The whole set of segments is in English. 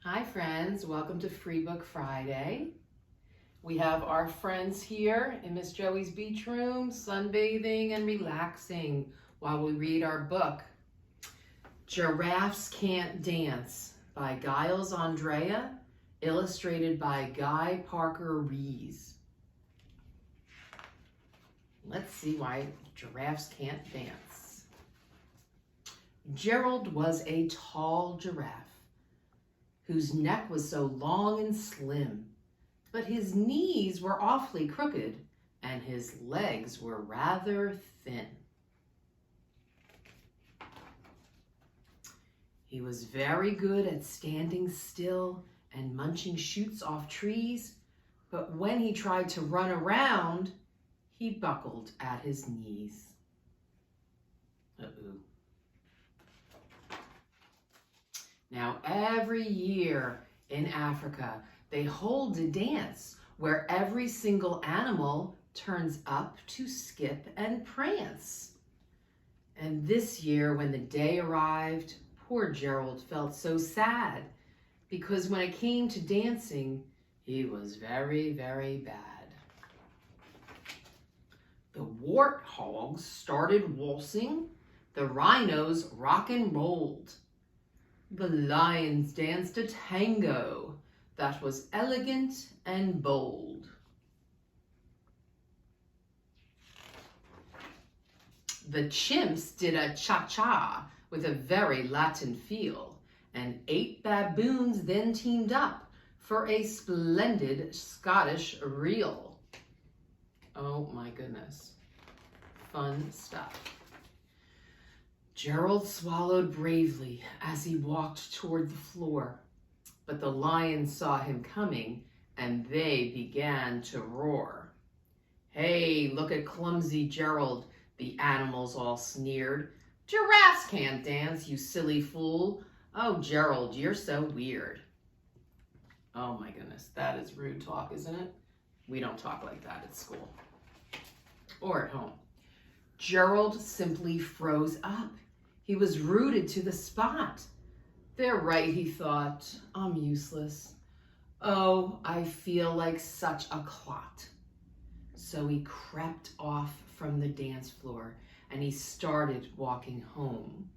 Hi friends, welcome to Free Book Friday. We have our friends here in Miss Joey's beach room, sunbathing and relaxing while we read our book, Giraffes Can't Dance by Giles Andrea, illustrated by Guy Parker Rees. Let's see why giraffes can't dance. Gerald was a tall giraffe whose neck was so long and slim, but his knees were awfully crooked and his legs were rather thin. He was very good at standing still and munching shoots off trees, but when he tried to run around, he buckled at his knees. Uh-oh. Now, every year in Africa, they hold a dance where every single animal turns up to skip and prance. And this year, when the day arrived, poor Gerald felt so sad because when it came to dancing, he was very, very bad. The warthogs started waltzing, the rhinos rock and rolled. The lions danced a tango that was elegant and bold. The chimps did a cha-cha with a very Latin feel, and 8 baboons then teamed up for a splendid Scottish reel. Oh my goodness, fun stuff. Gerald swallowed bravely as he walked toward the floor, but the lions saw him coming and they began to roar. "Hey, look at clumsy Gerald," the animals all sneered. "Giraffes can't dance, you silly fool. Oh, Gerald, you're so weird." Oh my goodness, that is rude talk, isn't it? We don't talk like that at school or at home. Gerald simply froze up. He was rooted to the spot. "They're right," he thought. "I'm useless. Oh, I feel like such a clot." So he crept off from the dance floor and he started walking home.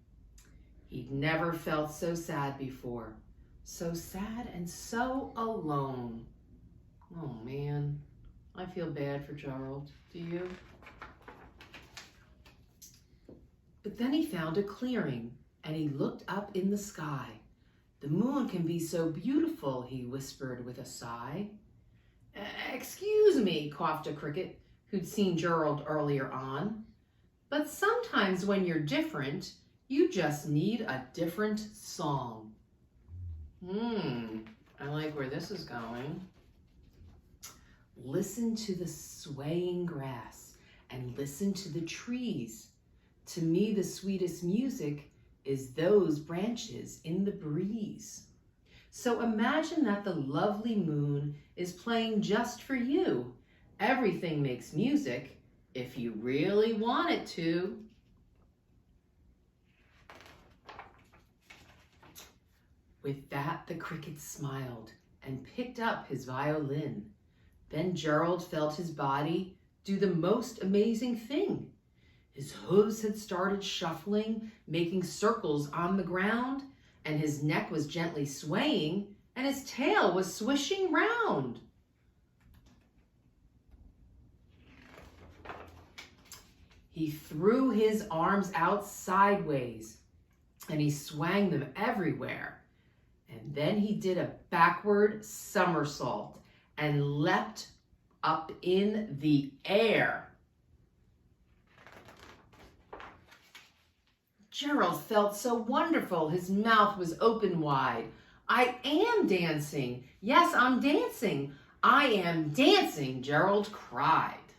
He'd never felt so sad before. So sad and so alone. Oh man, I feel bad for Gerald. Do you? But then he found a clearing and he looked up in the sky. "The moon can be so beautiful," he whispered with a sigh. "Excuse me," coughed a cricket who'd seen Gerald earlier on, "but sometimes when you're different, you just need a different song." I like where this is going. "Listen to the swaying grass and listen to the trees. To me, the sweetest music is those branches in the breeze." So imagine that the lovely moon is playing just for you. Everything makes music if you really want it to. With that, the cricket smiled and picked up his violin. Then Gerald felt his body do the most amazing thing. His hooves had started shuffling, making circles on the ground, and his neck was gently swaying, and his tail was swishing round. He threw his arms out sideways, and he swung them everywhere. And then he did a backward somersault and leapt up in the air. Gerald felt so wonderful. His mouth was open wide. "I am dancing. Yes, I'm dancing. I am dancing," Gerald cried.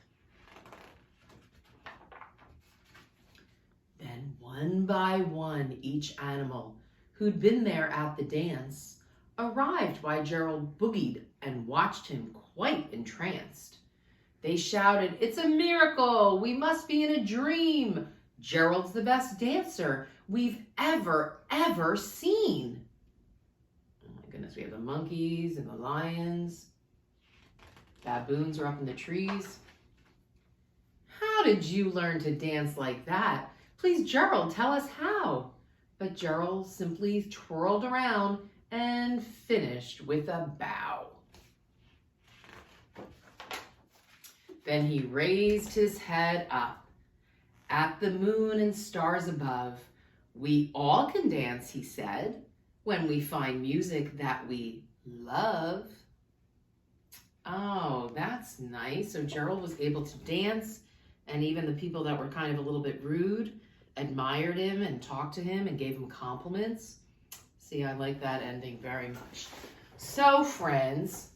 Then one by one, each animal who'd been there at the dance arrived while Gerald boogied and watched him quite entranced. They shouted, "It's a miracle. We must be in a dream. Gerald's the best dancer we've ever seen." Oh my My goodness, we have the monkeys and the lions. Baboons are up in the trees. How did you learn to dance like that? Please, Gerald, tell us how. But Gerald simply twirled around and finished with a bow. Then he raised his head up. At the moon and stars above, we all can dance, he said, when we find music that we love. Oh, that's nice. So Gerald was able to dance, and even the people that were kind of a little bit rude admired him and talked to him and gave him compliments. See, I like that ending very much. So, friends,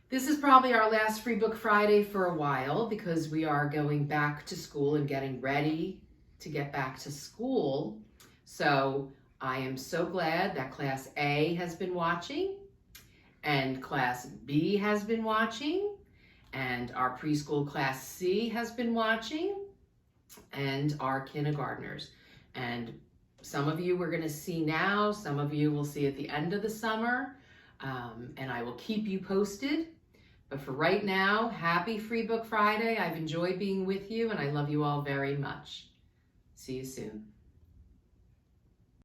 this is probably our last Free Book Friday for a while because we are going back to school and getting ready to get back to school. So I am so glad that Class A has been watching and Class B has been watching and our preschool Class C has been watching and our kindergartners. And some of you we're going to see now, some of you will see at the end of the summer, and I will keep you posted. But for right now, happy Free Book Friday. I've enjoyed being with you and I love you all very much. See you soon.